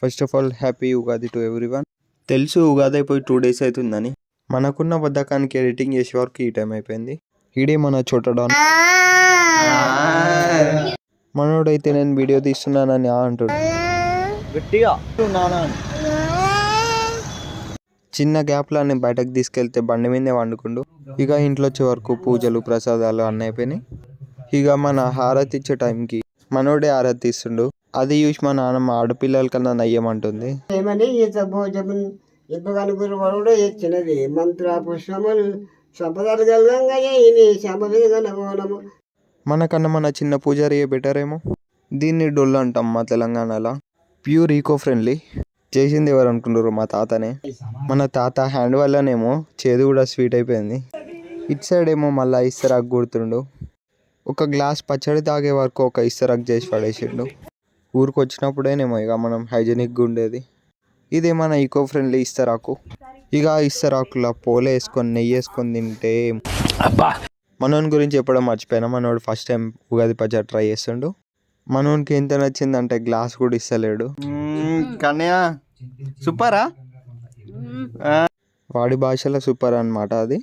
First of all happy Ugadi to everyone. తెలుసు ఉగాది అయిపోయి 2 days అవుతుందని. మనకున్న బద్ధకానికి ఎడిటింగ్ చేసే వరకు ఈ టైం అయిపోయింది. ఈడే మన చోటడాన్ మనోడైతే నేను వీడియో తీస్తున్నానని అంటాడు గట్టిగా. చిన్న గ్యాప్లో బయటకు తీసుకెళ్తే బండి మీదే వండుకుండు. ఇక ఇంట్లో వచ్చే వరకు పూజలు ప్రసాదాలు అన్నీ అయిపోయినాయి. ఇక మన హారతి ఇచ్చే టైంకి మనోడే హారతి ఇస్తుండు. అది చూసి మా నాన్నమ్మ ఆడపిల్లల కన్నా నయ్యమంటుంది. ఏమని ఇబ్బగనుగురు ఇచ్చినది మంత్ర పుష్పములు సంపదలు కలగంగా మనకన్నా మన చిన్న పూజారి బెటర్ ఏమో. దీన్ని డొల్లు అంటాం మా తెలంగాణలో. Pure eco friendly. చేసింది ఎవరు అనుకుంటారు? మా తాతనే. మన తాత హ్యాండ్ వల్లనేమో చేదు కూడా స్వీట్ అయిపోయింది. ఇటు సైడ్ ఏమో మళ్ళీ ఇస్తరాకు గుర్తుండు. ఒక గ్లాస్ పచ్చడి తాగే వరకు ఒక ఇస్తరాకు చేసి పడేసిండు. ఊరికి వచ్చినప్పుడేనేమో ఇక మనం హైజీనిక్గా ఉండేది. ఇదే మన ఈకో ఫ్రెండ్లీ ఇస్తరాకు. ఇక ఇస్తరాకులో పోలే వేసుకొని నెయ్యి వేసుకొని తింటే మనోని గురించి చెప్పడం మర్చిపోయినా. మనోడు ఫస్ట్ టైం ఉగాది పచ్చడి ట్రై చేస్తుండు. మనోనికి ఎంత నచ్చిందంటే గ్లాస్ కూడా ఇస్తలేడు. కన్నయ్య సూపరా, వాడి భాషలో సూపర్ అన్నమాట అది.